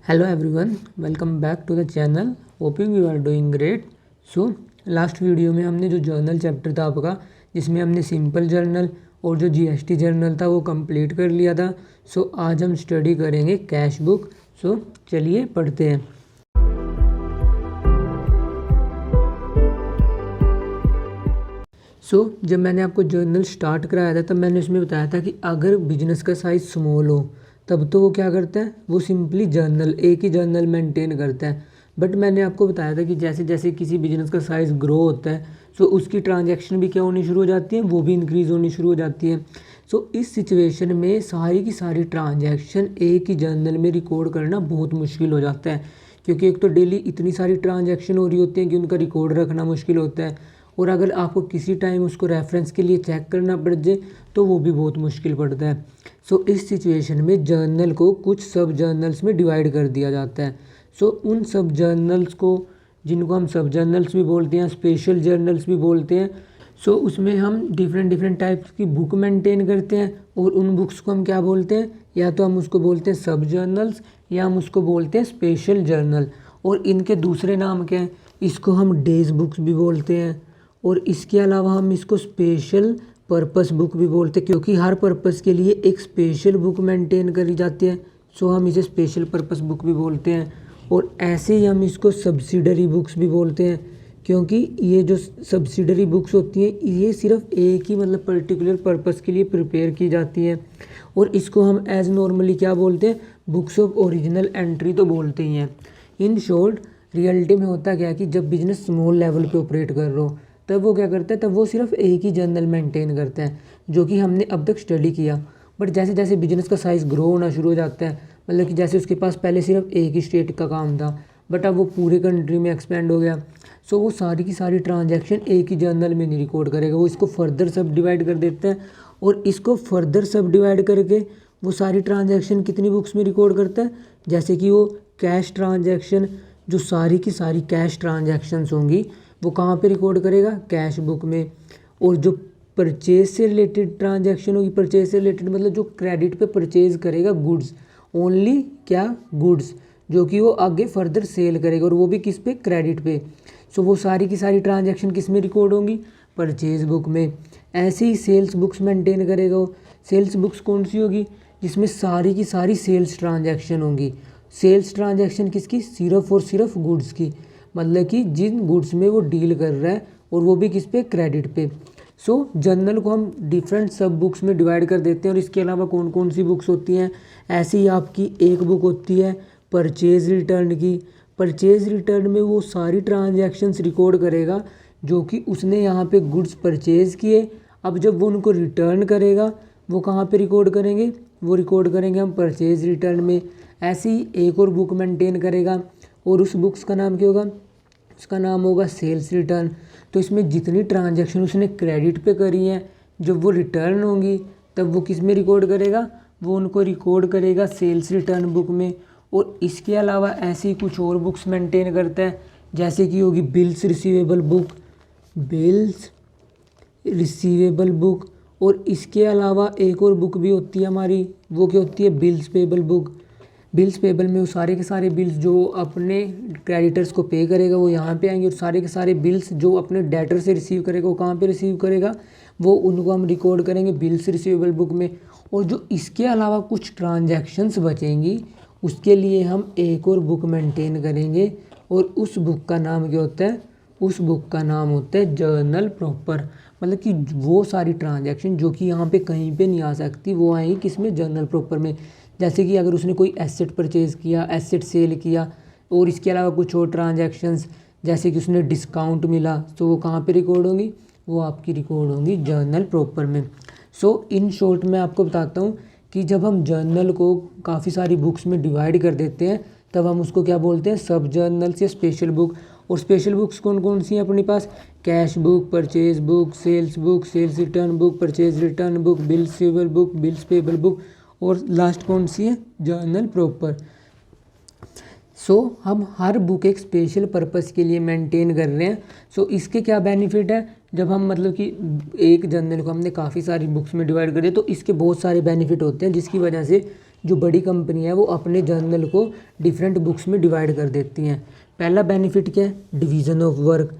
Hello everyone, welcome back to the channel. Hoping you are doing great. So last video में हमने जो journal chapter था आपका, जिसमें हमने सिंपल जर्नल और जो जीएसटी जर्नल था वो कंप्लीट कर लिया था. सो आज हम स्टडी करेंगे कैश बुक. सो चलिए पढ़ते हैं. जब मैंने आपको जर्नल स्टार्ट कराया था तब मैंने उसमें बताया था कि अगर बिजनेस का साइज़ स्मॉल हो तब तो वो क्या करता है, वो सिंपली जर्नल एक ही जर्नल मेंटेन करता है. बट मैंने आपको बताया था कि जैसे जैसे किसी बिजनेस का साइज़ ग्रो होता है सो उसकी ट्रांजैक्शन भी क्या होनी शुरू हो जाती है, वो भी इंक्रीज़ होनी शुरू हो जाती है. सो इस सिचुएशन में सारी की सारी ट्रांजैक्शन एक ही जर्नल में रिकॉर्ड करना बहुत मुश्किल हो जाता है, क्योंकि एक तो डेली इतनी सारी ट्रांजैक्शन हो रही होती हैं कि उनका रिकॉर्ड रखना मुश्किल होता है, और अगर आपको किसी टाइम उसको रेफरेंस के लिए चेक करना पड़ जाए तो वो भी बहुत मुश्किल पड़ता है. सो इस सिचुएशन में जर्नल को कुछ सब जर्नल्स में डिवाइड कर दिया जाता है. सो उन सब जर्नल्स को, जिनको हम सब जर्नल्स भी बोलते हैं, स्पेशल जर्नल्स भी बोलते हैं, सो उसमें हम डिफरेंट टाइप्स की बुक मेंटेन करते हैं. और उन बुक्स को हम क्या बोलते हैं, या तो हम उसको बोलते हैं सब जर्नल्स या हम उसको बोलते हैं स्पेशल जर्नल. और इनके दूसरे नाम क्या हैं, इसको हम डेज बुक्स भी बोलते हैं, और इसके अलावा हम इसको स्पेशल पर्पस बुक भी बोलते हैं, क्योंकि हर पर्पस के लिए एक स्पेशल बुक मेंटेन करी जाती है. सो हम इसे स्पेशल पर्पस बुक भी बोलते हैं. और ऐसे ही हम इसको सब्सिडरी बुक्स भी बोलते हैं, क्योंकि ये जो सब्सिडरी बुक्स होती हैं ये सिर्फ एक ही मतलब पर्टिकुलर पर्पस के लिए प्रिपेयर की जाती हैं. और इसको हम एज नॉर्मली क्या बोलते हैं, बुक्स ऑफ ओरिजिनल एंट्री तो बोलते ही हैं. इन शॉर्ट रियलिटी में होता क्या है कि जब बिजनेस स्मॉल लेवल पे ऑपरेट कर रहा हो तब वो क्या करता है, तब वो सिर्फ एक ही जर्नल मेंटेन करता है, जो कि हमने अब तक स्टडी किया. बट जैसे जैसे बिजनेस का साइज़ ग्रो होना शुरू हो जाता है, मतलब कि जैसे उसके पास पहले सिर्फ एक ही स्टेट का काम था बट अब वो पूरे कंट्री में एक्सपेंड हो गया, सो वो सारी की सारी ट्रांजैक्शन एक ही जर्नल में नहीं रिकॉर्ड करेगा, वो इसको फर्दर सब डिवाइड कर देता है. और इसको फर्दर सब डिवाइड करके वो सारी ट्रांजैक्शन कितनी बुक्स में रिकॉर्ड करता है, जैसे कि वो कैश ट्रांजैक्शन, जो सारी की सारी कैश ट्रांजैक्शंस होंगी वो कहाँ पे रिकॉर्ड करेगा, कैश बुक में. और जो परचेज से रिलेटेड ट्रांजैक्शन होगी, परचेज से रिलेटेड मतलब जो क्रेडिट पे परचेज करेगा गुड्स, ओनली क्या गुड्स, जो कि वो आगे फर्दर सेल करेगा, और वो भी किस पे, क्रेडिट पे. सो वो सारी की सारी ट्रांजैक्शन किस में रिकॉर्ड होंगी, परचेज बुक में. ऐसे ही सेल्स बुक्स मेंटेन करेगा वो. सेल्स बुक्स कौन सी होगी, जिसमें सारी की सारी सेल्स ट्रांजैक्शन होंगी. सेल्स ट्रांजैक्शन किसकी, सिर्फ और सिर्फ गुड्स की, मतलब कि जिन गुड्स में वो डील कर रहा है, और वो भी किस पे, क्रेडिट पे. सो जर्नल को हम डिफरेंट सब बुक्स में डिवाइड कर देते हैं. और इसके अलावा कौन कौन सी बुक्स होती हैं, ऐसी ही आपकी एक बुक होती है परचेज रिटर्न की. परचेज रिटर्न में वो सारी ट्रांजैक्शंस रिकॉर्ड करेगा जो कि उसने यहाँ पे गुड्स परचेज़ किए. अब जब वो उनको रिटर्न करेगा वो कहाँ पे रिकॉर्ड करेंगे, वो रिकॉर्ड करेंगे हम परचेज रिटर्न में. ऐसी ही एक और बुक मेंटेन करेगा, और उस बुक्स का नाम क्या होगा, उसका नाम होगा सेल्स रिटर्न. तो इसमें जितनी ट्रांजैक्शन उसने क्रेडिट पे करी है, जब वो रिटर्न होंगी तब वो किस में रिकॉर्ड करेगा, वो उनको रिकॉर्ड करेगा सेल्स रिटर्न बुक में. और इसके अलावा ऐसी कुछ और बुक्स मेंटेन करता है, जैसे कि होगी bills receivable book, bills receivable book. और इसके अलावा एक और बुक भी होती है हमारी, वो क्या होती है, bills payable book. Bills payable में वो सारे के सारे बिल्स जो अपने क्रेडिटर्स को पे करेगा वो यहाँ पे आएंगे, और सारे के सारे बिल्स जो अपने डेटर से रिसीव करेगा वो कहाँ पे रिसीव करेगा, वो उनको हम रिकॉर्ड करेंगे बिल्स रिसीवेबल बुक में. और जो इसके अलावा कुछ ट्रांजैक्शंस बचेंगी उसके लिए हम एक और बुक मेंटेन करेंगे, और उस बुक का नाम क्या होता है, उस बुक का नाम होता है जर्नल प्रॉपर. मतलब कि वो सारी ट्रांजैक्शन जो कि यहाँ पे कहीं पे नहीं आ सकती वो आएगी किस में, जर्नल प्रॉपर में. जैसे कि अगर उसने कोई एसेट परचेज़ किया, एसेट सेल किया, और इसके अलावा कुछ और ट्रांजैक्शंस, जैसे कि उसने डिस्काउंट मिला, तो वो कहाँ पे रिकॉर्ड होंगी, वो आपकी रिकॉर्ड होंगी जर्नल प्रॉपर में. सो इन शॉर्ट मैं आपको बताता हूँ कि जब हम जर्नल को काफ़ी सारी बुक्स में डिवाइड कर देते हैं तब हम उसको क्या बोलते हैं, सब जर्नल्स या स्पेशल बुक. और स्पेशल बुक्स कौन कौन सी हैं अपने पास, cash book, purchase book, sales return book, purchase return book, bills receivable book, bills payable book, और लास्ट कौन सी है, जर्नल प्रॉपर. सो हम हर बुक एक स्पेशल पर्पस के लिए मेंटेन कर रहे हैं. सो इसके क्या बेनिफिट है, जब हम मतलब कि एक जर्नल को हमने काफ़ी सारी बुक्स में डिवाइड कर दिया तो इसके बहुत सारे बेनिफिट होते हैं, जिसकी वजह से जो बड़ी कंपनी है वो अपने जर्नल को डिफरेंट बुक्स में डिवाइड कर देती हैं। पहला बेनिफिट क्या है, डिवीज़न ऑफ वर्क।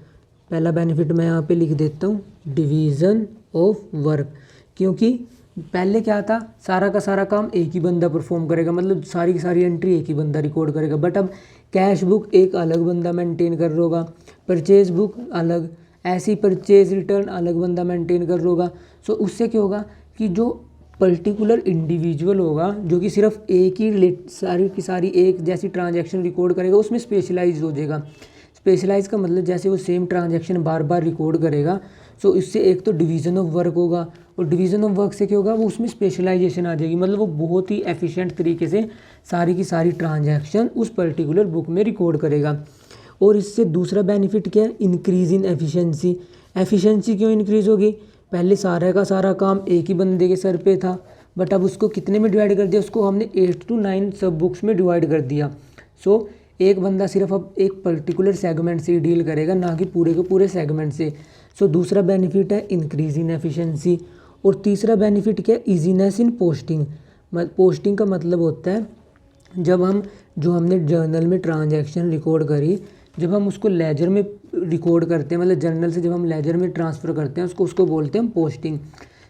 पहला बेनिफिट मैं यहाँ पे लिख देता हूँ, डिवीज़न ऑफ वर्क। क्योंकि पहले क्या था, सारा का सारा काम एक ही बंदा परफॉर्म करेगा, मतलब सारी की सारी एंट्री एक ही बंदा रिकॉर्ड करेगा। बट अब कैश बुक एक अलग बंदा मेंटेन कर रहा होगा, परचेज बुक अलग, ऐसी परचेज रिटर्न अलग बंदा मेंटेन कर रहा होगा। सो उससे क्या होगा कि जो पर्टिकुलर इंडिविजुअल होगा जो कि सिर्फ एक ही सारी की सारी एक जैसी ट्रांजैक्शन रिकॉर्ड करेगा, उसमें स्पेशलाइज हो जाएगा। स्पेशलाइज का मतलब जैसे वो सेम ट्रांजैक्शन बार बार रिकॉर्ड करेगा, सो इससे एक तो डिवीज़न ऑफ वर्क होगा, और डिवीज़न ऑफ वर्क से क्या होगा, वो उसमें स्पेशलाइजेशन आ जाएगी, मतलब वो बहुत ही एफिशिएंट तरीके से सारी की सारी ट्रांजैक्शन उस पर्टिकुलर बुक में रिकॉर्ड करेगा। और इससे दूसरा बेनिफिट क्या है, इंक्रीज़ इन एफिशिएंसी। एफिशिएंसी क्यों इंक्रीज़ होगी, पहले सारा का सारा काम एक ही बंदे के सर पे था, बट अब उसको कितने में डिवाइड कर दिया, उसको हमने 8 to 9 सब बुक्स में डिवाइड कर दिया। सो एक बंदा सिर्फ अब एक पर्टिकुलर सेगमेंट से ही डील करेगा, ना कि पूरे के पूरे सेगमेंट से। सो दूसरा बेनिफिट है इंक्रीज इन एफिशिएंसी। और तीसरा बेनिफिट क्या है, ईजीनेस इन पोस्टिंग। पोस्टिंग का मतलब होता है जब हम जो हमने जर्नल में ट्रांजैक्शन रिकॉर्ड करी, जब हम उसको लेजर में रिकॉर्ड करते हैं, मतलब जर्नल से जब हम लेजर में ट्रांसफ़र करते हैं उसको बोलते हैं हम पोस्टिंग।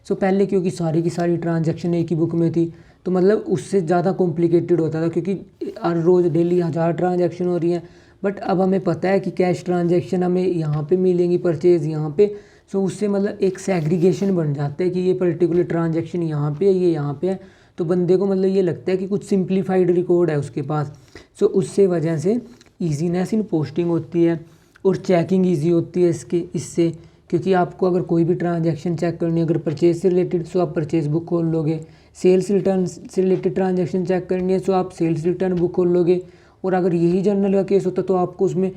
सो पहले क्योंकि सारी की सारी ट्रांजैक्शन एक ही बुक में थी, तो मतलब उससे ज़्यादा कॉम्प्लिकेटेड होता था, क्योंकि हर रोज़ डेली 1000 ट्रांजैक्शन हो रही हैं। बट अब हमें पता है कि कैश ट्रांजैक्शन हमें यहाँ पे मिलेंगी, परचेज़ यहाँ पे। सो उससे मतलब एक सेग्रीगेशन बन जाता है कि ये पर्टिकुलर ट्रांजैक्शन यहाँ पे है, ये यहाँ पे है, तो बंदे को मतलब ये लगता है कि कुछ सिंप्लीफाइड रिकॉर्ड है उसके पास। सो उससे वजह से ईजीनेस इन पोस्टिंग होती है, और चेकिंग ईजी होती है इससे, क्योंकि आपको अगर कोई भी ट्रांजैक्शन चेक करनी है, अगर परचेज से रिलेटेड, सो आप परचेज बुक खोल लोगे। सेल्स रिटर्न से रिलेटेड ट्रांजैक्शन चेक करनी है, सो आप सेल्स रिटर्न बुक खोल लोगे। और अगर यही जर्नल का केस होता तो आपको उसमें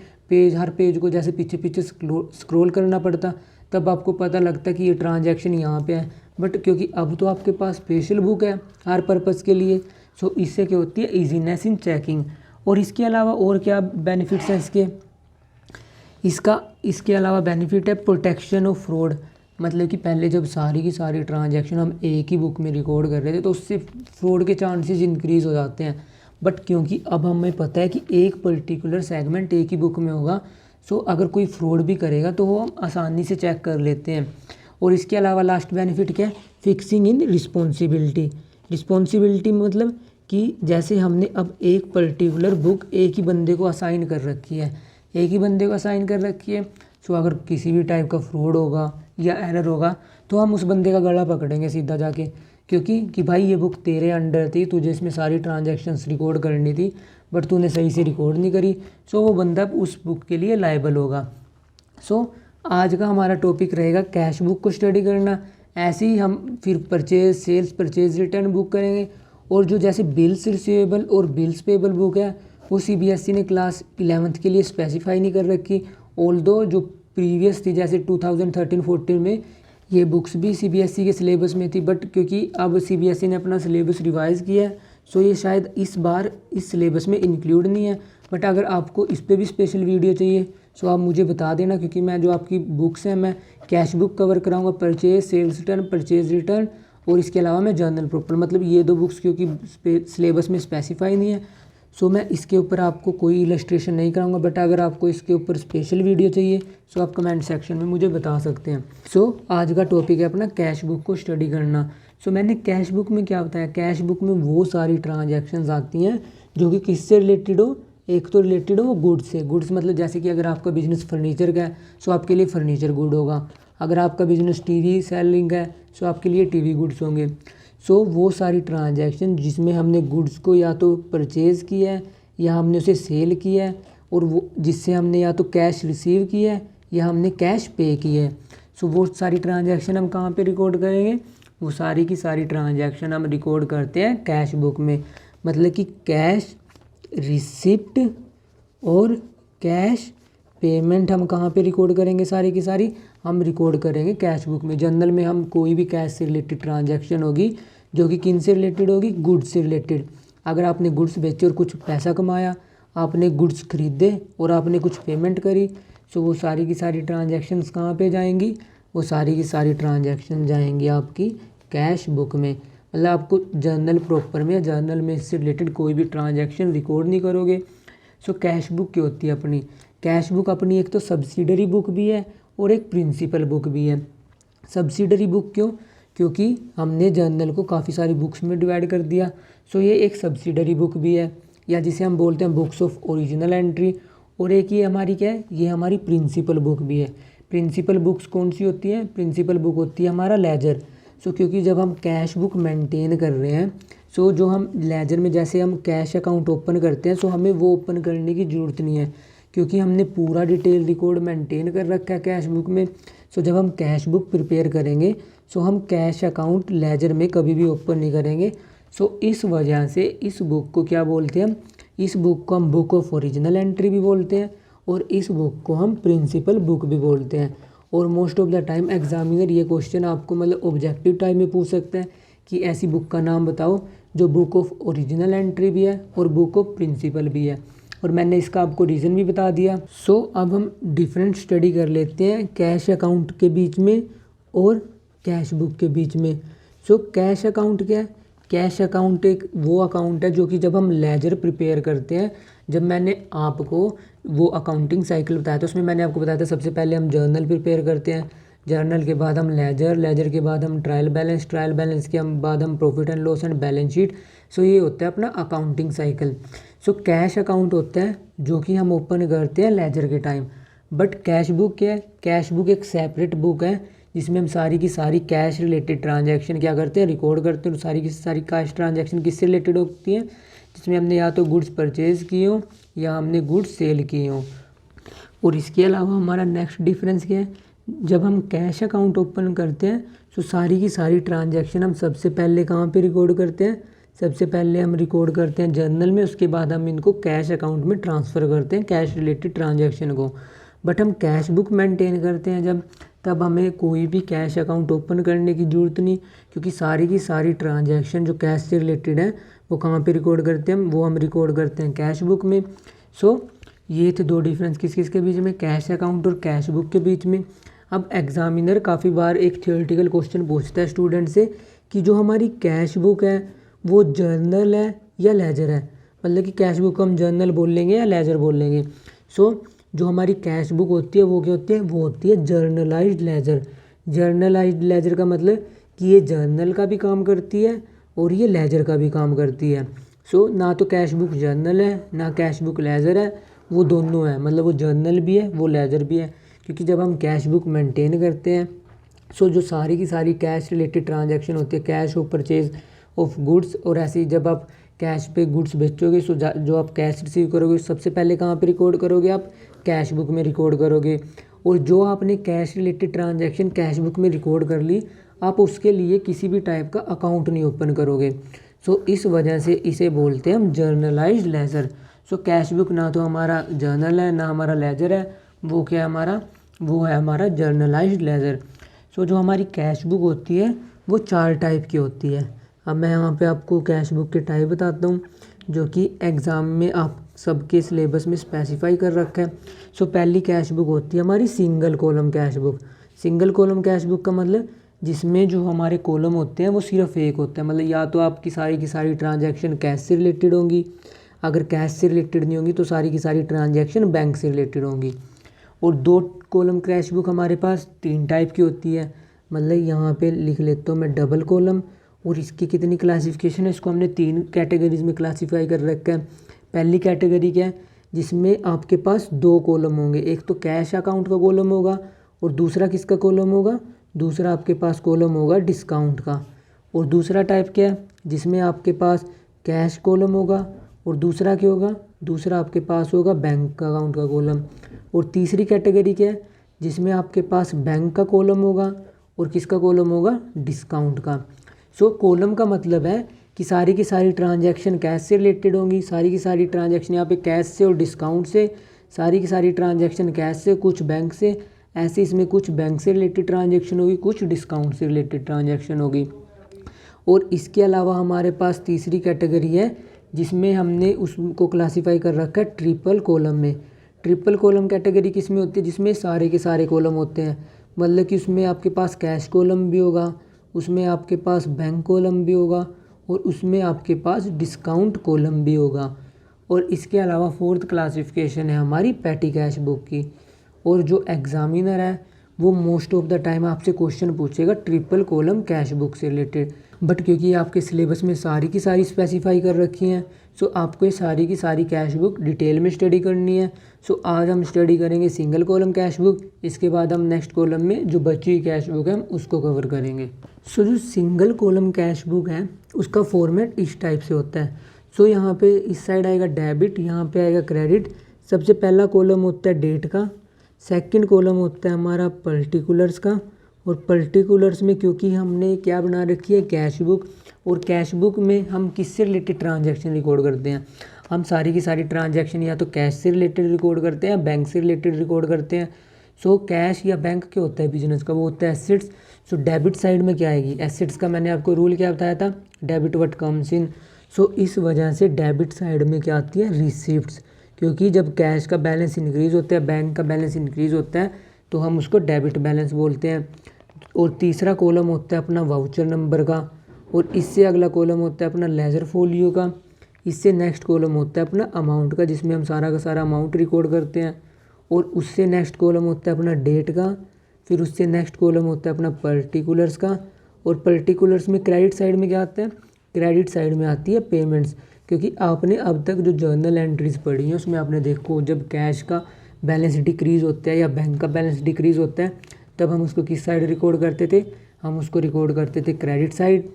हर पेज को जैसे पीछे पीछे स्क्रॉल करना पड़ता, तब आपको पता लगता कि ये ट्रांजैक्शन यहाँ पे है। बट क्योंकि अब तो आपके पास स्पेशल बुक है हर पर्पज़ के लिए, सो इससे क्या होती है, ईजीनेस इन चेकिंग। और इसके अलावा और क्या बेनिफिट्स हैं इसके अलावा बेनिफिट है प्रोटेक्शन ऑफ फ्रॉड। मतलब कि पहले जब सारी की सारी ट्रांजैक्शन हम एक ही बुक में रिकॉर्ड कर रहे थे, तो उससे फ्रॉड के चांसेस इंक्रीज़ हो जाते हैं। बट क्योंकि अब हमें पता है कि एक पर्टिकुलर सेगमेंट एक ही बुक में होगा, सो अगर कोई फ्रॉड भी करेगा तो वो हम आसानी से चेक कर लेते हैं। और इसके अलावा लास्ट बेनिफिट क्या है, फिक्सिंग इन रिस्पॉन्सिबिलिटी। रिस्पॉन्सिबिलिटी मतलब कि जैसे हमने अब एक पर्टिकुलर बुक एक ही बंदे को असाइन कर रखी है, सो अगर किसी भी टाइप का फ्रॉड होगा या एरर होगा तो हम उस बंदे का गला पकड़ेंगे सीधा जाके, क्योंकि कि भाई ये बुक तेरे अंडर थी, तुझे इसमें सारी ट्रांजैक्शंस रिकॉर्ड करनी थी, बट तूने सही से रिकॉर्ड नहीं करी, सो वो बंदा उस बुक के लिए लायबल होगा। सो आज का हमारा टॉपिक रहेगा कैश बुक को स्टडी करना। ऐसे ही हम फिर purchase, sales, purchase return book करेंगे। और जो जैसे बिल्स रिसीवेबल और बिल्स पेबल बुक है, वो CBSE ने क्लास 11th के लिए स्पेसिफाई नहीं कर रखी। ऑल्दो जो प्रीवियस थी जैसे 2013-14 में ये बुक्स भी CBSE के सिलेबस में थी, बट क्योंकि अब CBSE ने अपना सिलेबस रिवाइज़ किया है, सो ये शायद इस बार इस सिलेबस में इंक्लूड नहीं है। बट अगर आपको इस पर भी स्पेशल वीडियो चाहिए, सो आप मुझे बता देना, क्योंकि मैं जो आपकी बुक्स हैं, मैं कैश बुक कवर कराऊंगा, purchase, sales return, purchase return, और इसके अलावा मैं जर्नल प्रॉपर, मतलब ये 2 बुक्स क्योंकि सिलेबस में स्पेसिफाई नहीं है, सो मैं इसके ऊपर आपको कोई इलस्ट्रेशन नहीं कराऊंगा। बट अगर आपको इसके ऊपर स्पेशल वीडियो चाहिए, सो आप कमेंट सेक्शन में मुझे बता सकते हैं। सो आज का टॉपिक है अपना कैश बुक को स्टडी करना। सो मैंने कैश बुक में क्या बताया, कैश बुक में वो सारी ट्रांजैक्शंस आती हैं जो कि किससे रिलेटेड हो, एक तो रिलेटेड हो वो गुड्स से। गुड्स मतलब जैसे कि अगर आपका बिजनेस फर्नीचर का है, सो आपके लिए फर्नीचर गुड होगा। अगर आपका बिजनेस टीवी सेलिंग है, सो आपके लिए टीवी गुड्स होंगे। सो वो सारी ट्रांजैक्शन जिसमें हमने गुड्स को या तो परचेज़ किया है या हमने उसे सेल किया है, और वो जिससे हमने या तो कैश रिसीव किया है या हमने कैश पे किया है, सो वो सारी ट्रांजैक्शन हम कहाँ पे रिकॉर्ड करेंगे, वो सारी की सारी ट्रांजैक्शन हम रिकॉर्ड करते हैं कैश बुक में। मतलब कि कैश रिसिप्ट और कैश पेमेंट हम कहाँ पे रिकॉर्ड करेंगे, सारी की सारी हम रिकॉर्ड करेंगे कैश बुक में। जर्नल में हम कोई भी कैश से रिलेटेड ट्रांजैक्शन होगी जो कि किन से रिलेटेड होगी, गुड्स से रिलेटेड। अगर आपने गुड्स बेचे और कुछ पैसा कमाया, आपने गुड्स खरीदे और आपने कुछ पेमेंट करी, सो वो सारी की सारी ट्रांजैक्शंस कहाँ पे जाएंगी, वो सारी की सारी ट्रांजैक्शन जाएंगी आपकी कैश बुक में। मतलब आपको जर्नल प्रॉपर में या जर्नल में इससे रिलेटेड कोई भी ट्रांजैक्शन रिकॉर्ड नहीं करोगे। सो कैश बुक क्या होती है अपनी? कैश बुक अपनी एक तो सब्सिडरी बुक भी है और एक प्रिंसिपल बुक भी है। सब्सिडरी बुक क्यों? क्योंकि हमने जर्नल को काफ़ी सारी बुक्स में डिवाइड कर दिया। सो ये एक सब्सिडरी बुक भी है, या जिसे हम बोलते हैं बुक्स ऑफ ओरिजिनल एंट्री। और एक ये हमारी क्या है, ये हमारी प्रिंसिपल बुक भी है। प्रिंसिपल बुक्स कौन सी होती है? प्रिंसिपल बुक होती है हमारा लेजर। सो क्योंकि जब हम कैश बुक मेंटेन कर रहे हैं, सो जो हम लेजर में जैसे हम कैश अकाउंट ओपन करते हैं, सो हमें वो ओपन करने की ज़रूरत नहीं है, क्योंकि हमने पूरा डिटेल रिकॉर्ड मेंटेन कर रखा है कैश बुक में। सो जब हम कैश बुक प्रिपेयर करेंगे, सो हम कैश अकाउंट लेजर में कभी भी ओपन नहीं करेंगे। सो इस वजह से इस बुक को क्या बोलते हैं हम? इस बुक को हम बुक ऑफ ओरिजिनल एंट्री भी बोलते हैं और इस बुक को हम प्रिंसिपल बुक भी बोलते हैं। और most of the time examiner ये क्वेश्चन आपको मतलब ऑब्जेक्टिव टाइप में पूछ सकते हैं कि ऐसी बुक का नाम बताओ जो बुक ऑफ ओरिजिनल एंट्री भी है और बुक ऑफ प्रिंसिपल भी है। और मैंने इसका आपको रीज़न भी बता दिया। सो अब हम डिफरेंट स्टडी कर लेते हैं कैश अकाउंट के बीच में और कैश बुक के बीच में। सो कैश अकाउंट क्या है? कैश अकाउंट एक वो अकाउंट है जो कि जब हम लेजर प्रिपेयर करते हैं, जब मैंने आपको वो अकाउंटिंग साइकिल बताया था, उसमें मैंने आपको बताया था सबसे पहले हम जर्नल प्रिपेयर करते हैं, जर्नल के बाद हम लेजर, लेजर के बाद हम ट्रायल बैलेंस, ट्रायल बैलेंस के बाद हम profit and loss and balance sheet. So ये होता है अपना accounting cycle. So cash account होता है जो कि हम ओपन करते हैं लेजर के टाइम। बट कैश बुक क्या है? कैश बुक एक सेपरेट बुक है जिसमें हम सारी की सारी कैश रिलेटेड ट्रांजैक्शन क्या करते हैं? रिकॉर्ड करते हैं। और सारी की सारी कैश ट्रांजैक्शन किससे रिलेटेड होती हैं? जिसमें हमने या तो गुड्स परचेज़ किए हों या हमने गुड्स सेल किए हों। और इसके अलावा हमारा नेक्स्ट डिफरेंस क्या है? जब हम कैश अकाउंट ओपन करते हैं, तो सारी की सारी ट्रांजैक्शन हम सबसे पहले कहाँ पे रिकॉर्ड करते हैं? सबसे पहले हम रिकॉर्ड करते हैं जर्नल में, उसके बाद हम इनको कैश अकाउंट में ट्रांसफ़र करते हैं कैश रिलेटेड ट्रांजैक्शन को। बट हम कैश बुक मेंटेन करते हैं जब, तब हमें कोई भी कैश अकाउंट ओपन करने की ज़रूरत नहीं, क्योंकि सारी की सारी ट्रांजैक्शन जो कैश से रिलेटेड है वो कहाँ पे रिकॉर्ड करते हैं? वो हम रिकॉर्ड करते हैं कैश बुक में। सो ये थे दो डिफरेंस किस किस के बीच में? कैश अकाउंट और कैश बुक के बीच में। अब एग्जामिनर काफ़ी बार एक थियोरेटिकल क्वेश्चन पूछता है स्टूडेंट से कि जो हमारी कैश बुक है वो जर्नल है या लेजर है, मतलब कि कैश बुक को हम जर्नल बोल लेंगे या लेजर बोल लेंगे। सो जो हमारी कैश बुक होती है वो क्या होती है? वो होती है जर्नलाइज्ड लेजर। जर्नलाइज्ड लेजर का मतलब कि ये जर्नल का भी काम करती है और ये लेजर का भी काम करती है। सो ना तो कैश बुक जर्नल है ना कैश बुक लेजर है, वो दोनों है, मतलब वो जर्नल भी है वो लेजर भी है। क्योंकि जब हम कैश बुक मेंटेन करते हैं, सो जो सारी की सारी कैश रिलेटेड ट्रांजैक्शन होती है, cash of purchase of goods, और ऐसे ही जब आप कैश पे गुड्स बेचोगे, सो जो आप कैश रिसीव करोगे सबसे पहले कहाँ पे रिकॉर्ड करोगे? आप कैश बुक में रिकॉर्ड करोगे। और जो आपने cash related transaction cash book में रिकॉर्ड कर ली, आप उसके लिए किसी भी टाइप का अकाउंट नहीं ओपन करोगे। सो इस वजह से इसे बोलते हैं हम generalised laser. So cash book ना तो हमारा जर्नल है ना हमारा लेजर है, वो क्या है हमारा? वो है हमारा जर्नलाइज्ड लेजर। सो जो हमारी कैश बुक होती है वो 4 टाइप की होती है। अब मैं यहाँ पे आपको कैश बुक के टाइप बताता हूँ जो कि एग्ज़ाम में आप सबके सिलेबस में स्पेसिफाई कर रखा है। सो पहली कैश बुक होती है हमारी single column cash book. Single column cash book का मतलब जिसमें जो हमारे कॉलम होते हैं वो सिर्फ एक होता है, मतलब या तो आपकी सारी की सारी ट्रांजैक्शन कैश से रिलेटेड होंगी, अगर कैश से रिलेटेड नहीं होंगी तो सारी की सारी ट्रांजैक्शन बैंक से रिलेटेड होंगी। और 2 कॉलम कैश बुक हमारे पास 3 टाइप की होती है, मतलब यहाँ पे लिख लेता हूँ मैं डबल कॉलम। और इसकी कितनी क्लासिफिकेशन है? इसको हमने 3 कैटेगरीज में क्लासीफाई कर रखा है। पहली कैटेगरी क्या है? जिसमें आपके पास 2 कॉलम होंगे, एक तो कैश अकाउंट का कॉलम होगा और दूसरा किसका कॉलम होगा? दूसरा आपके पास कॉलम होगा डिस्काउंट का। और दूसरा टाइप क्या है? जिसमें आपके पास कैश कॉलम होगा और दूसरा क्या होगा? दूसरा आपके पास होगा बैंक अकाउंट का कॉलम। और तीसरी कैटेगरी क्या है? जिसमें आपके पास बैंक का कॉलम होगा और किसका कॉलम होगा? डिस्काउंट का। सो कॉलम का मतलब है कि सारी की सारी ट्रांजैक्शन कैश से रिलेटेड होंगी, सारी की सारी ट्रांजैक्शन यहाँ पे कैश से और डिस्काउंट से, सारी की सारी ट्रांजैक्शन कैश से, कुछ बैंक से, ऐसे इसमें कुछ बैंक से रिलेटेड ट्रांजैक्शन होगी, कुछ डिस्काउंट से रिलेटेड ट्रांजैक्शन होगी। और इसके अलावा हमारे पास तीसरी कैटेगरी है जिसमें हमने उसको क्लासीफाई कर रखा है ट्रिपल कॉलम में। ट्रिपल कॉलम कैटेगरी किस में होती है? जिसमें सारे के सारे कॉलम होते हैं, मतलब कि उसमें आपके पास कैश कॉलम भी होगा उसमें आपके पास बैंक कॉलम भी होगा और उसमें आपके पास डिस्काउंट कॉलम भी होगा। और इसके अलावा फोर्थ क्लासिफिकेशन है हमारी पेटी कैश बुक की। और जो एग्जामिनर है वो मोस्ट ऑफ द टाइम आपसे क्वेश्चन पूछेगा ट्रिपल कॉलम कैश बुक से रिलेटेड, बट क्योंकि आपके सिलेबस में सारी की सारी स्पेसिफाई कर रखी हैं, सो आपको ये सारी की सारी कैश बुक डिटेल में स्टडी करनी है। सो आज हम स्टडी करेंगे सिंगल कॉलम कैश बुक, इसके बाद हम नेक्स्ट कॉलम में जो बची हुई कैश बुक है हम उसको कवर करेंगे। सो जो सिंगल कॉलम कैश बुक है उसका फॉर्मेट इस टाइप से होता है। सो यहाँ पे इस साइड आएगा डेबिट, यहाँ पे आएगा क्रेडिट। सबसे पहला कॉलम होता है डेट का, सेकंड कॉलम होता है हमारा पर्टिकुलर्स का, और पर्टिकुलर्स में क्योंकि हमने क्या बना रखी है कैश बुक, और कैश बुक में हम किससे रिलेटेड ट्रांजैक्शन रिकॉर्ड करते हैं, हम सारी की सारी ट्रांजैक्शन या तो कैश से रिलेटेड रिकॉर्ड करते हैं या बैंक से रिलेटेड रिकॉर्ड करते हैं। सो कैश या बैंक क्या होता है बिजनेस का, वो होता है एसेट्स। सो डेबिट साइड में क्या आएगी, एसेट्स का मैंने आपको रूल क्या बताया था, डेबिट व्हाट कम्स इन। सो इस वजह से डेबिट साइड में क्या आती है, रिसिप्ट्स, क्योंकि जब कैश का बैलेंस इंक्रीज़ होता है, बैंक का बैलेंस इंक्रीज़ होता है, तो हम उसको डेबिट बैलेंस बोलते हैं। और तीसरा कॉलम होता है अपना वाउचर नंबर का, और इससे अगला कॉलम होता है अपना लेजर फोलियो का, इससे नेक्स्ट कॉलम होता है अपना अमाउंट का, जिसमें हम सारा का सारा अमाउंट रिकॉर्ड करते हैं। और उससे नेक्स्ट कॉलम होता है अपना डेट का, फिर उससे नेक्स्ट कॉलम होता है अपना पर्टिकुलर्स का। और पर्टिकुलर्स में क्रेडिट साइड में क्या आता है, क्रेडिट साइड में आती है पेमेंट्स, क्योंकि आपने अब तक जो जर्नल एंट्रीज पढ़ी हैं उसमें आपने देखो जब कैश का बैलेंस डिक्रीज़ होता है या बैंक का बैलेंस डिक्रीज़ होता है तब हम उसको किस साइड रिकॉर्ड करते थे, हम उसको रिकॉर्ड करते थे क्रेडिट साइड।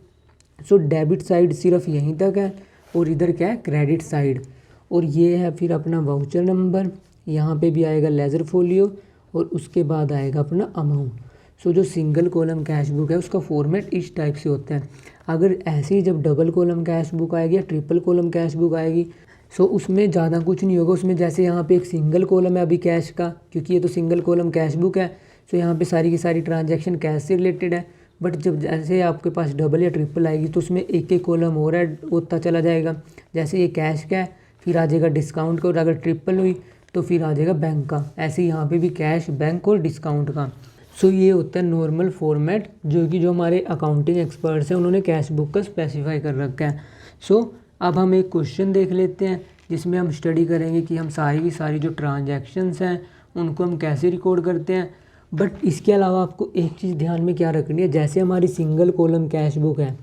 सो डेबिट साइड सिर्फ यहीं तक है और इधर क्या है, क्रेडिट साइड। और ये है फिर अपना वाउचर नंबर, यहाँ पे भी आएगा लेजर फोलियो, और उसके बाद आएगा अपना अमाउंट। सो जो सिंगल कॉलम कैश बुक है उसका फॉर्मेट इस टाइप से होता है। अगर ऐसे ही जब डबल कॉलम कैश बुक आएगी या ट्रिपल कॉलम कैश बुक आएगी, सो उसमें ज़्यादा कुछ नहीं होगा। उसमें जैसे यहाँ पे एक सिंगल कॉलम है अभी कैश का, क्योंकि ये तो सिंगल कॉलम कैश बुक है, सो यहाँ पे सारी की सारी ट्रांजैक्शन कैश से रिलेटेड है। बट जब जैसे आपके पास डबल या ट्रिपल आएगी तो उसमें एक एक कॉलम और ऐड होता चला जाएगा। जैसे ये कैश का है, फिर आ जाएगा डिस्काउंट का, और अगर ट्रिपल हुई तो फिर आ जाएगा बैंक का। ऐसे यहाँ पे भी कैश, बैंक और डिस्काउंट का। सो ये होता है नॉर्मल फॉर्मेट जो कि जो हमारे अकाउंटिंग एक्सपर्ट्स हैं उन्होंने कैश बुक का स्पेसिफाई कर रखा है। सो अब हम एक क्वेश्चन देख लेते हैं जिसमें हम स्टडी करेंगे कि हम सारी की सारी जो ट्रांजैक्शंस हैं उनको हम कैसे रिकॉर्ड करते हैं। बट इसके अलावा आपको एक चीज़ ध्यान में क्या रखनी है, जैसे हमारी सिंगल कॉलम कैश बुक है,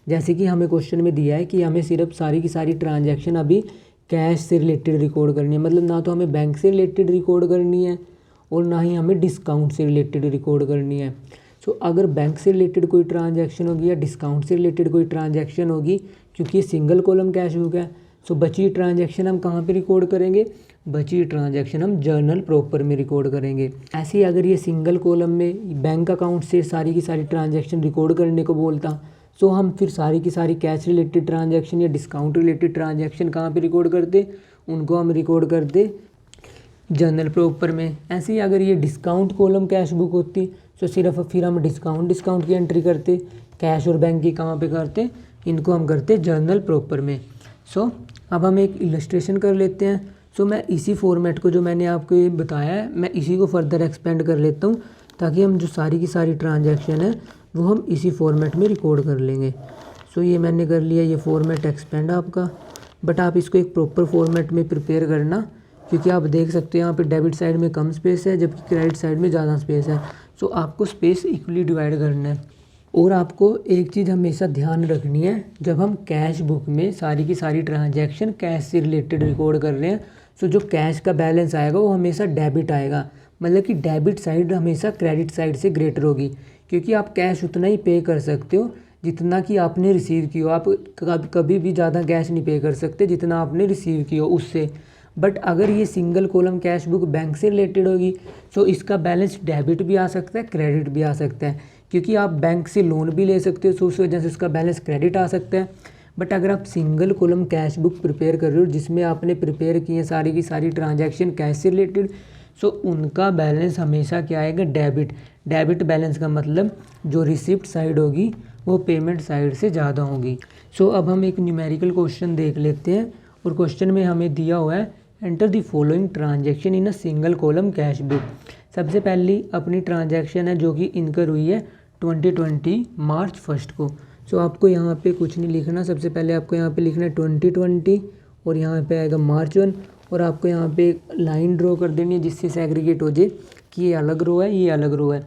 जैसे कि हमें क्वेश्चन में दिया है कि हमें सिर्फ सारी की सारी ट्रांजैक्शन अभी कैश से रिलेटेड रिकॉर्ड करनी है, मतलब ना तो हमें बैंक से रिलेटेड रिकॉर्ड करनी है और ना ही हमें डिस्काउंट से रिलेटेड रिकॉर्ड करनी है। सो अगर बैंक से रिलेटेड कोई ट्रांजैक्शन होगी या डिस्काउंट से रिलेटेड कोई ट्रांजैक्शन होगी, क्योंकि ये सिंगल कॉलम कैश बुक है, सो बची ट्रांजैक्शन हम कहाँ पे रिकॉर्ड करेंगे, बची ट्रांजैक्शन हम जर्नल प्रॉपर में रिकॉर्ड करेंगे। ऐसे ही अगर ये सिंगल कॉलम में बैंक अकाउंट से सारी की सारी ट्रांजैक्शन रिकॉर्ड करने को बोलता, सो हम फिर सारी की सारी कैश रिलेटेड ट्रांजैक्शन या डिस्काउंट रिलेटेड ट्रांजैक्शन कहाँ पे रिकॉर्ड करते, उनको हम रिकॉर्ड करते जर्नल प्रॉपर में। ऐसे ही अगर ये डिस्काउंट कॉलम कैश बुक होती तो सिर्फ फिर हम डिस्काउंट की एंट्री करते, कैश और बैंक की कहाँ पे करते, इनको हम करते जर्नल प्रॉपर में। सो अब हम एक इलस्ट्रेशन कर लेते हैं। सो मैं इसी फॉर्मेट को जो मैंने आपको ये बताया है मैं इसी को फर्दर एक्सपेंड कर लेता हूँ, ताकि हम जो सारी की सारी ट्रांजैक्शन है वो हम इसी फॉर्मेट में रिकॉर्ड कर लेंगे। सो ये मैंने कर लिया, ये फॉर्मेट एक्सपेंड आपका, बट आप इसको एक प्रॉपर फॉर्मेट में प्रिपेयर करना, क्योंकि आप देख सकते हो यहाँ पे डेबिट साइड में कम स्पेस है जबकि क्रेडिट साइड में ज़्यादा स्पेस है। सो आपको स्पेस इक्वली डिवाइड करना है। और आपको एक चीज़ हमेशा ध्यान रखनी है, जब हम कैश बुक में सारी की सारी ट्रांजैक्शन कैश से रिलेटेड रिकॉर्ड कर रहे हैं, सो जो कैश का बैलेंस आएगा वो हमेशा डेबिट आएगा, मतलब कि डेबिट साइड हमेशा क्रेडिट साइड से ग्रेटर होगी, क्योंकि आप कैश उतना ही पे कर सकते हो जितना कि आपने रिसीव की हो। आप कभी भी ज़्यादा कैश नहीं पे कर सकते जितना आपने रिसीव की हो उससे। बट अगर ये single column cash book bank से रिलेटेड होगी तो इसका बैलेंस डेबिट भी आ सकता है, क्रेडिट भी आ सकता है, क्योंकि आप बैंक से लोन भी ले सकते हो, तो उस वजह से उसका बैलेंस क्रेडिट आ सकता है। बट अगर आप single column cash book prepare कर रहे हो जिसमें आपने प्रिपेयर की है सारी की सारी ट्रांजैक्शन कैश से रिलेटेड, सो उनका बैलेंस हमेशा क्या आएगा, डेबिट। डेबिट बैलेंस का मतलब जो रिसिप्ट साइड होगी वो पेमेंट साइड से ज़्यादा होगी। सो अब हम एक न्यूमेरिकल क्वेश्चन देख लेते हैं, और क्वेश्चन में हमें दिया हुआ है enter the following transaction in a single column cash book. सबसे पहली अपनी ट्रांजैक्शन है जो कि इनकर हुई है 2020 मार्च 1 को। सो आपको यहाँ पे कुछ नहीं लिखना, सबसे पहले आपको यहाँ पे लिखना है 2020 और यहाँ पे आएगा मार्च 1 और आपको यहाँ पे एक लाइन ड्रॉ कर देनी है जिससे सेग्रीगेट हो जाए कि ये अलग रो है, ये अलग रो है।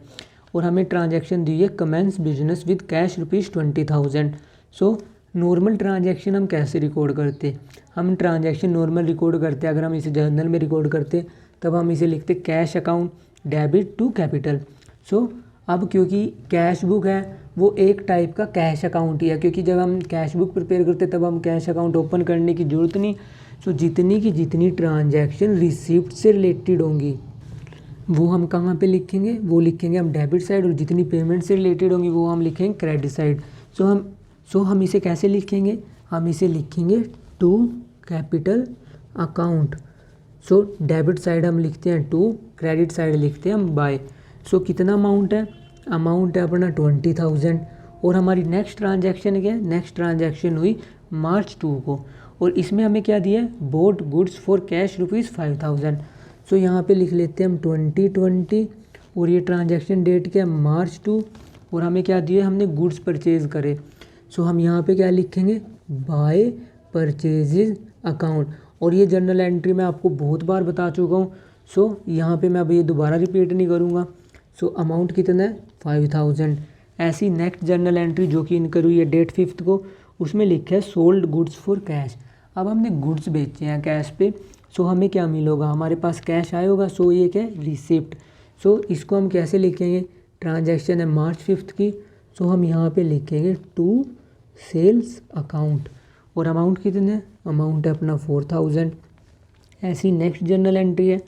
और हमें ट्रांजैक्शन दी है commence business with cash ₹20,000। So normal transaction हम कैसे रिकॉर्ड करते, हम ट्रांजैक्शन नॉर्मल रिकॉर्ड करते हैं। अगर हम इसे जर्नल में रिकॉर्ड करते तब हम इसे लिखते cash account debit to capital. So अब क्योंकि कैश बुक है वो एक टाइप का कैश अकाउंट ही है, क्योंकि जब हम कैश बुक प्रिपेयर करते तब हम कैश अकाउंट ओपन करने की ज़रूरत नहीं। सो जितनी की जितनी ट्रांजैक्शन रिसिप्ट से रिलेटेड होंगी वो हम कहाँ पे लिखेंगे, वो लिखेंगे हम डेबिट साइड, और जितनी पेमेंट से रिलेटेड होंगी वो हम लिखेंगे क्रेडिट साइड। सो हम इसे कैसे लिखेंगे, हम इसे लिखेंगे to capital account. So debit side हम लिखते हैं टू, क्रेडिट साइड लिखते हैं हम बाय। सो कितना अमाउंट है, अमाउंट है अपना 20,000 और हमारी नेक्स्ट ट्रांजैक्शन क्या है, नेक्स्ट ट्रांजैक्शन हुई मार्च 2 को और इसमें हमें क्या दिया है, बोट गुड्स फॉर कैश ₹5,000। सो यहाँ पे लिख लेते हैं हम 2020 और ये ट्रांजैक्शन डेट क्या है मार्च 2 और हमें क्या दिया, हमने गुड्स परचेज़ करे। सो हम यहाँ पे क्या लिखेंगे, बाय परचेजेज अकाउंट। और ये जर्नल एंट्री मैं आपको बहुत बार बता चुका हूँ। सो यहाँ पे मैं अब ये दोबारा रिपीट नहीं करूँगा। सो अमाउंट कितना है 5,000। ऐसी नेक्स्ट जर्नल एंट्री जो कि इनकर हुई है डेट 5 को, उसमें लिखा है सोल्ड गुड्स फॉर कैश। अब हमने गुड्स बेचे हैं कैश पे, सो हमें क्या मिलेगा, हमारे पास कैश आया होगा। सो ये क्या है, रिसिप्ट। सो इसको हम कैसे लिखेंगे, ट्रांजैक्शन है मार्च 5 की, सो हम यहाँ पे लिखेंगे टू सेल्स अकाउंट और अमाउंट कितने है, अमाउंट है अपना 4,000। ऐसी नेक्स्ट जर्नल एंट्री है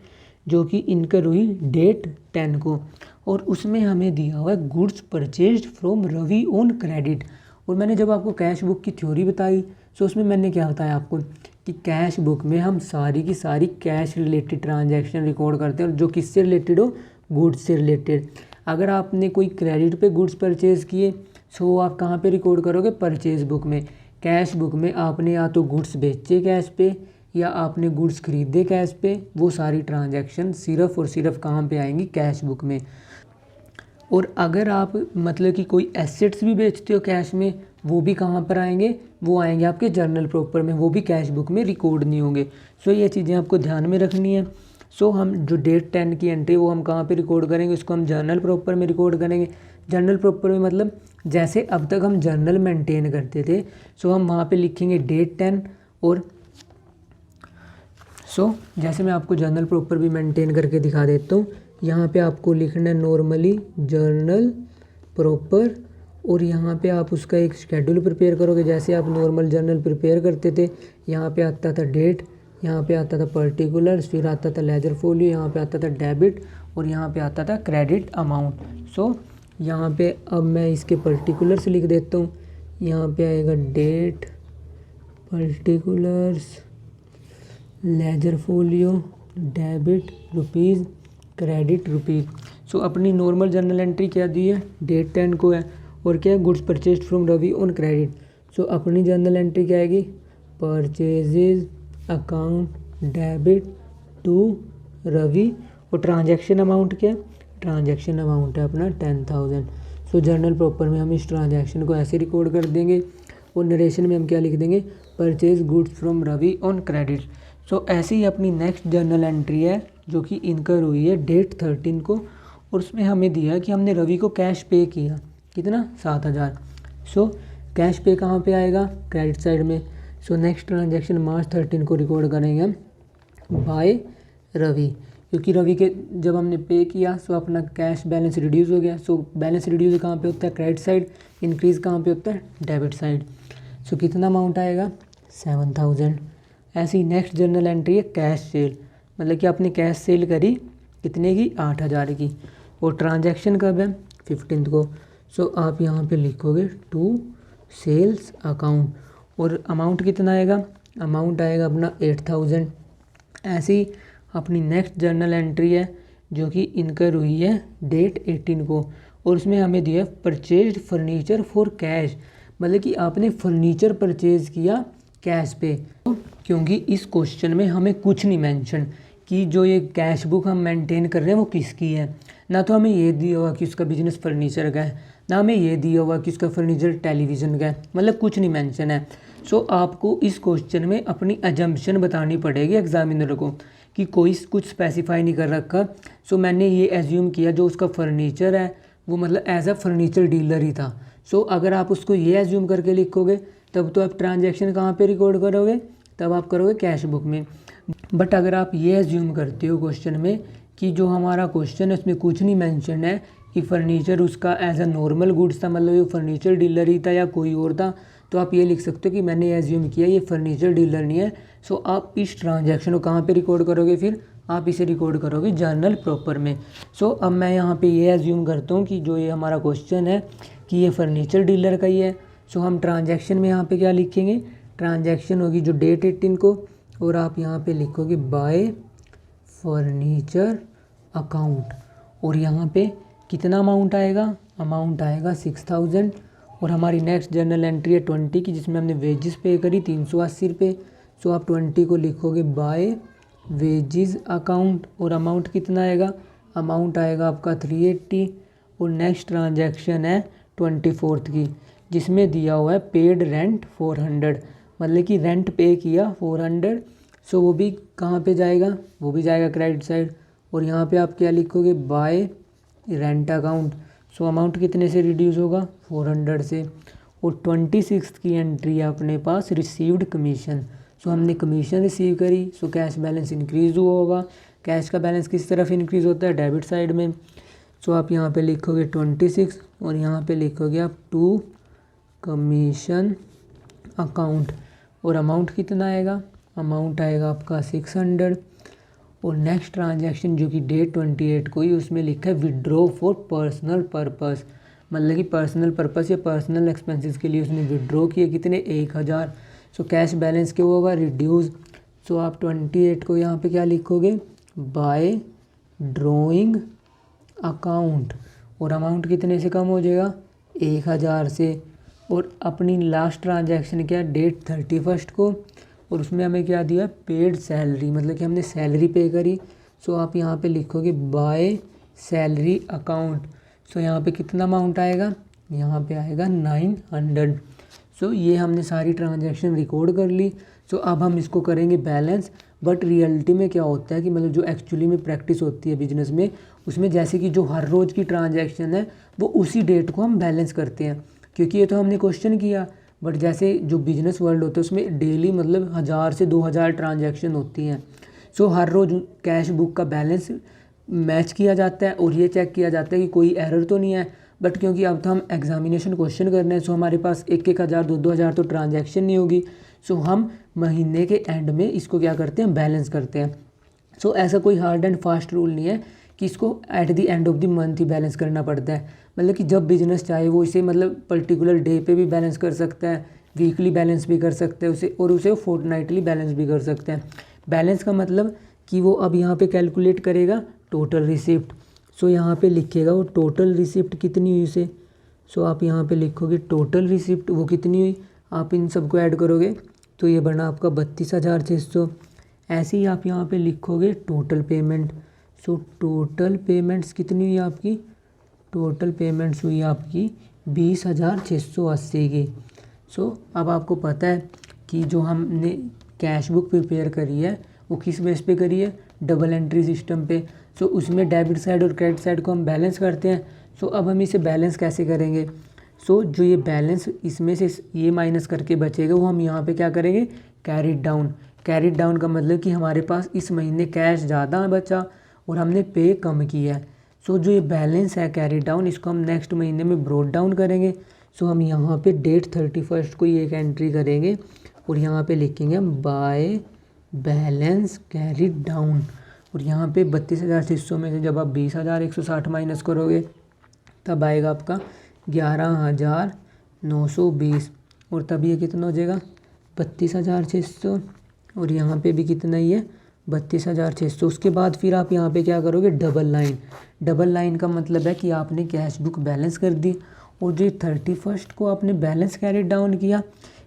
जो कि इनकर हुई डेट 10 को और उसमें हमें दिया हुआ है goods purchased from Ravi on credit. और मैंने जब आपको कैश बुक की थ्योरी बताई सो उसमें मैंने क्या बताया आपको कि कैश बुक में हम सारी की सारी कैश रिलेटेड ट्रांजैक्शन रिकॉर्ड करते हैं और जो किससे रिलेटेड हो, गुड्स से रिलेटेड। अगर आपने कोई क्रेडिट पे गुड्स परचेज़ किए सो आप कहाँ पे रिकॉर्ड करोगे, परचेज बुक में। कैश बुक में आपने या तो गुड्स बेचे कैश पे या आपने गुड्स खरीदे कैश पे, वो सारी ट्रांजैक्शन सिर्फ और सिर्फ कहाँ पे आएंगी, कैश बुक में। और अगर आप मतलब कि कोई एसेट्स भी बेचते हो कैश में, वो भी कहाँ पर आएंगे, वो आएंगे आपके जर्नल प्रॉपर में, वो भी कैश बुक में रिकॉर्ड नहीं होंगे। सो ये चीज़ें आपको ध्यान में रखनी है। सो हम जो डेट 10 की एंट्री वो हम कहाँ पे रिकॉर्ड करेंगे, उसको हम जर्नल प्रॉपर में रिकॉर्ड करेंगे। जर्नल प्रॉपर में मतलब जैसे अब तक हम जर्नल मेंटेन करते थे, सो हम वहाँ पे लिखेंगे डेट 10 और जैसे मैं आपको जर्नल प्रॉपर भी मेंटेन करके दिखा देता हूँ। यहाँ पे आपको लिखना है नॉर्मली जर्नल प्रॉपर और यहाँ पे आप उसका एक शेड्यूल प्रिपेयर करोगे जैसे आप नॉर्मल जर्नल प्रिपेयर करते थे। यहाँ पे आता था डेट, यहाँ पे आता था पर्टिकुलर्स, फिर आता था लेजर फोलियो, यहाँ पे आता था डेबिट और यहाँ पे आता था क्रेडिट अमाउंट। सो यहाँ पे अब मैं इसके पर्टिकुलर्स लिख देता हूँ। यहाँ पे आएगा date, particulars, ledger folio, debit rupees, credit rupees. So अपनी नॉर्मल जर्नल एंट्री क्या दी है, डेट 10 को है और क्या है, goods purchased from Ravi on credit. So अपनी जर्नल एंट्री क्या आएगी, purchases account debit to Ravi और ट्रांजैक्शन अमाउंट क्या है, ट्रांजैक्शन अमाउंट है अपना 10,000। सो जर्नल प्रॉपर में हम इस ट्रांजैक्शन को ऐसे रिकॉर्ड कर देंगे और नरेशन में हम क्या लिख देंगे, purchase goods from Ravi on credit. So ऐसे ही अपनी नेक्स्ट जर्नल एंट्री है जो कि इनकर हुई है डेट 13 को और उसमें हमें दिया है कि हमने रवि को कैश पे किया, कितना, 7,000। सो कैश पे कहाँ पे आएगा, क्रेडिट साइड में। सो नेक्स्ट ट्रांजैक्शन मार्च 13 को रिकॉर्ड करेंगे हम बाय रवि, क्योंकि रवि के जब हमने पे किया सो अपना कैश बैलेंस रिड्यूस हो गया। सो बैलेंस रिड्यूस कहाँ पे होता है, क्रेडिट साइड, इंक्रीज़ कहाँ पे होता है, डेबिट साइड। सो कितना अमाउंट आएगा, 7,000। ऐसी नेक्स्ट जर्नल एंट्री है कैश सेल, मतलब कि आपने कैश सेल करी कितने की, 8,000 की और ट्रांजैक्शन कब है, 15 को। सो आप यहाँ पे लिखोगे टू सेल्स अकाउंट और अमाउंट कितना आएगा, अमाउंट आएगा अपना 8,000। ऐसी अपनी नेक्स्ट जर्नल एंट्री है जो कि इनकर हुई है डेट 18 को और उसमें हमें दिया है परचेज्ड फर्नीचर फॉर कैश, मतलब कि आपने फर्नीचर परचेज़ किया कैश पे। क्योंकि इस क्वेश्चन में हमें कुछ नहीं मेंशन कि जो ये कैश बुक हम मेंटेन कर रहे हैं वो किसकी है, ना तो हमें ये दिया हुआ कि उसका बिजनेस फर्नीचर का है, ना में ये दिया हुआ कि उसका फर्नीचर टेलीविज़न का है, मतलब कुछ नहीं मेंशन है। सो आपको इस क्वेश्चन में अपनी अजम्पशन बतानी पड़ेगी एग्जामिनर को कि कोई कुछ स्पेसिफाई नहीं कर रखा। सो मैंने ये एज्यूम किया जो उसका फर्नीचर है वो मतलब एज अ फर्नीचर डीलर ही था। सो अगर आप उसको ये एज्यूम करके लिखोगे तब तो आप ट्रांजैक्शन कहाँ पे रिकॉर्ड करोगे, तब आप करोगे कैश बुक में। बट अगर आप ये एज्यूम करते हो क्वेश्चन में कि जो हमारा क्वेश्चन है उसमें कुछ नहीं मेंशन है कि फर्नीचर उसका एज अ नॉर्मल गुड्स था, मतलब ये फर्नीचर डीलर ही था या कोई और था, तो आप ये लिख सकते हो कि मैंने एज्यूम किया ये फर्नीचर डीलर नहीं है। सो आप इस ट्रांजैक्शन को कहाँ पे रिकॉर्ड करोगे, फिर आप इसे रिकॉर्ड करोगे जर्नल प्रॉपर में। सो अब मैं यहाँ पे ये एज्यूम करता हूँ कि जो ये हमारा क्वेश्चन है कि ये फर्नीचर डीलर का ही है। सो हम ट्रांजैक्शन में यहाँ पे क्या लिखेंगे, ट्रांजैक्शन होगी जो डेट 18 को, और आप यहाँ पे लिखोगे बाय फर्नीचर अकाउंट, और यहाँ पे कितना अमाउंट आएगा, अमाउंट आएगा 6000। और हमारी नेक्स्ट जर्नल एंट्री है 20 की जिसमें हमने वेजेस पे करी 380 रुपये। सो आप 20 को लिखोगे बाय वेजेस अकाउंट, और अमाउंट कितना आएगा, अमाउंट आएगा आपका 380। और नेक्स्ट ट्रांजैक्शन है 24 की जिसमें दिया हुआ है पेड रेंट 400, मतलब कि रेंट पे किया 400। सो वो भी कहाँ पे जाएगा, वो भी जाएगा क्रेडिट साइड। और यहाँ पे आप क्या लिखोगे, bye rent account. So amount कितने से रिड्यूस होगा, 400 से। और 26 की एंट्री है अपने पास रिसीव्ड कमीशन। सो हमने कमीशन रिसीव करी, सो कैश बैलेंस इंक्रीज़ हुआ होगा। कैश का बैलेंस किस तरफ इंक्रीज़ होता है, डेबिट साइड में। सो आप यहाँ पे लिखोगे 26 और यहाँ पे लिखोगे आप टू कमीशन अकाउंट, और अमाउंट कितना आएगा, अमाउंट आएगा आपका 600। और नेक्स्ट ट्रांजैक्शन जो कि डेट 28 को ही उसमें लिखा है विड्रॉ फॉर पर्सनल पर्पस, मतलब कि पर्सनल पर्पस या पर्सनल एक्सपेंसेस के लिए उसने विड्रॉ किए कितने, 1000। सो कैश बैलेंस क्या होगा, रिड्यूस। सो आप 28 को यहाँ पे क्या लिखोगे, बाय ड्रॉइंग अकाउंट, और अमाउंट कितने से कम हो जाएगा, 1000 से। और अपनी लास्ट ट्रांजैक्शन क्या है, डेट 31 को, और उसमें हमें क्या दिया, पेड सैलरी, मतलब कि हमने सैलरी पे करी। सो आप यहाँ पे लिखोगे बाय सैलरी अकाउंट। सो यहाँ पे कितना अमाउंट आएगा, यहाँ पे आएगा 900। सो ये हमने सारी ट्रांजैक्शन रिकॉर्ड कर ली। सो अब हम इसको करेंगे बैलेंस। बट रियलिटी में क्या होता है कि मतलब जो एक्चुअली में प्रैक्टिस होती है बिजनेस में, उसमें जैसे कि जो हर रोज़ की ट्रांजैक्शन है वो उसी डेट को हम बैलेंस करते हैं, क्योंकि ये तो हमने क्वेश्चन किया। बट जैसे जो बिजनेस वर्ल्ड होता है उसमें डेली मतलब 1000 से 2000 ट्रांजैक्शन होती हैं। सो हर रोज़ कैश बुक का बैलेंस मैच किया जाता है और ये चेक किया जाता है कि कोई एरर तो नहीं है। बट क्योंकि अब तो हम एग्जामिनेशन क्वेश्चन कर रहे हैं, सो हमारे पास 1000 2000 तो ट्रांजैक्शन नहीं होगी। सो हम महीने के एंड में इसको क्या करते हैं, बैलेंस करते हैं। सो ऐसा कोई हार्ड एंड फास्ट रूल नहीं है कि इसको at the end of the month he balance करना पड़ता है। मतलब कि जब बिजनेस चाहे वो इसे मतलब पर्टिकुलर डे पे भी बैलेंस कर सकता है, वीकली बैलेंस भी कर सकता है उसे, और उसे फोर्टनाइटली बैलेंस भी कर सकते हैं। बैलेंस का मतलब कि वो अब यहाँ पे कैलकुलेट करेगा टोटल रिसिप्ट। सो यहाँ पे लिखेगा वो टोटल रिसिप्ट कितनी हुई उसे। सो आप यहाँ पे लिखोगे टोटल रिसिप्ट वो कितनी हुई, आप इन सबको ऐड करोगे तो ये बना आपका 32,600। ऐसे ही आप यहाँ पे लिखोगे total payment. So total payments कितनी हुई आपकी, टोटल पेमेंट्स हुई आपकी 20,680 की। सो अब आपको पता है कि जो हमने कैश बुक प्रिपेयर करी है वो किस बेस पे करी है, डबल एंट्री सिस्टम पे। सो उसमें डेबिट साइड और क्रेडिट साइड को हम बैलेंस करते हैं। सो अब हम इसे बैलेंस कैसे करेंगे, सो जो ये बैलेंस इसमें से ये माइनस करके बचेगा वो हम यहाँ पे क्या करेंगे, कैरिड डाउन। कैरिड डाउन का मतलब कि हमारे पास इस महीने कैश ज़्यादा बचा और हमने पे कम किया है। सो जो ये बैलेंस है कैरी डाउन, इसको हम नेक्स्ट महीने में ब्रॉट डाउन करेंगे। सो हम यहाँ पे डेट 31 को ये एक एंट्री करेंगे और यहाँ पे लिखेंगे हम बाय बैलेंस कैरी डाउन। और यहाँ पे 32,600 में से जब आप 20,160 माइनस करोगे तब आएगा आपका 11,920, और तब ये कितना हो जाएगा 32,600, और यहाँ पे भी कितना ही है 32,600। उसके बाद फिर आप यहाँ पे क्या करोगे, डबल लाइन। डबल लाइन का मतलब है कि आपने कैश बुक बैलेंस कर दी और जो 31 को आपने बैलेंस कैरी डाउन किया,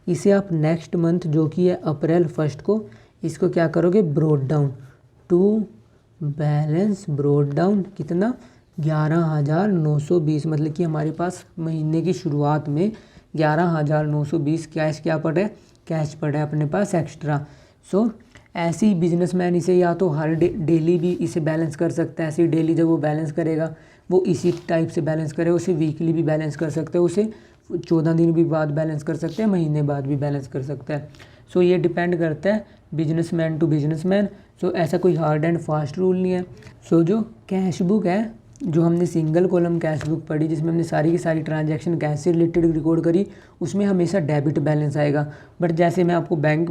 इसे आप नेक्स्ट मंथ जो कि है अप्रैल 1 को, इसको क्या करोगे brought down to balance brought down कितना 11,920, मतलब कि हमारे पास महीने की शुरुआत में 11,920 क्या पड़ा है, कैश पड़ा है अपने पास एक्स्ट्रा। सो ऐसे ही बिजनेसमैन इसे या तो हर डेली भी इसे बैलेंस कर सकता है, ऐसे डेली जब वो बैलेंस करेगा वो इसी टाइप से बैलेंस करेगा, उसे वीकली भी बैलेंस कर सकता है, उसे 14 दिन भी बाद बैलेंस कर सकते हैं, महीने बाद भी बैलेंस कर सकता है। सो ये डिपेंड करता है बिजनेसमैन टू बिजनेसमैन। सो ऐसा कोई हार्ड एंड फास्ट रूल नहीं है। सो जो कैश बुक है, जो हमने सिंगल कॉलम कैश बुक पढ़ी जिसमें हमने सारी की सारी ट्रांजैक्शन कैश से रिलेटेड रिकॉर्ड करी, उसमें हमेशा डेबिट बैलेंस आएगा। बट जैसे मैं आपको बैंक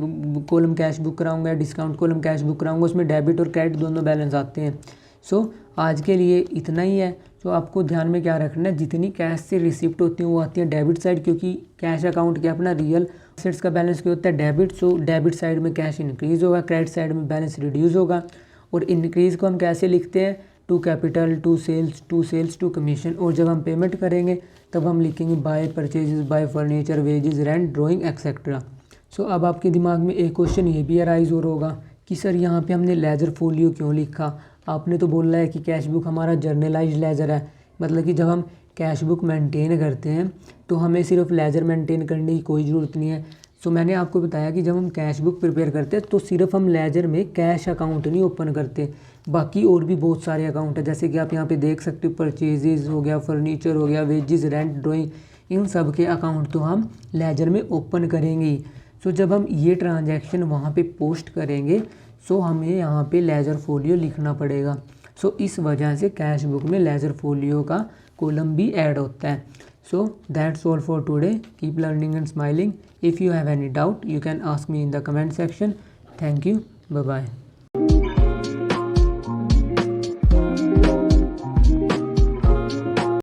कॉलम कैश बुक कराऊंगा या डिस्काउंट कॉलम कैश बुक कराऊंगा, उसमें डेबिट और क्रेडिट दोनों बैलेंस आते हैं। सो आज के लिए इतना ही है। तो आपको ध्यान में क्या रखना है, जितनी कैश से रिसिप्ट होती हैं वो आती है डेबिट साइड, क्योंकि कैश अकाउंट क्या अपना रियल एसेट्स का बैलेंस क्या होता है, डेबिट। सो डेबिट साइड में कैश इंक्रीज़ होगा, क्रेडिट साइड में बैलेंस रिड्यूस होगा। और इंक्रीज़ को हम कैसे लिखते हैं, to capital, to sales, to commission. और जब हम पेमेंट करेंगे तब हम लिखेंगे by purchases, by furniture, wages, rent, drawing etcetera. So अब आपके दिमाग में एक क्वेश्चन ये भी अराइज हो रहा होगा कि सर यहाँ पे हमने लेजर फोलियो क्यों लिखा। आपने तो बोला है कि कैश बुक हमारा जर्नलाइज लेजर है, मतलब कि जब हम कैश बुक मेंटेन करते हैं तो हमें सिर्फ लेजर मेंटेन करने की कोई ज़रूरत नहीं है। सो मैंने आपको बताया कि जब हम कैश बुक प्रिपेयर करते हैं तो सिर्फ हम लेजर में कैश अकाउंट नहीं ओपन करते, बाकी और भी बहुत सारे अकाउंट है, जैसे कि आप यहाँ पे देख सकते हो, परचेजेस हो गया, फर्नीचर हो गया, वेजेस, रेंट, ड्राइंग, इन सब के अकाउंट तो हम लेजर में ओपन करेंगे। सो जब हम ये ट्रांजैक्शन वहाँ पे पोस्ट करेंगे सो हमें यहाँ पे लेजर फोलियो लिखना पड़ेगा। सो इस वजह से कैश बुक में लेजर फोलियो का कॉलम भी ऐड होता है। So that's all for today. Keep learning and smiling. If you have any doubt you can ask me in the comment section. Thank you, bye bye.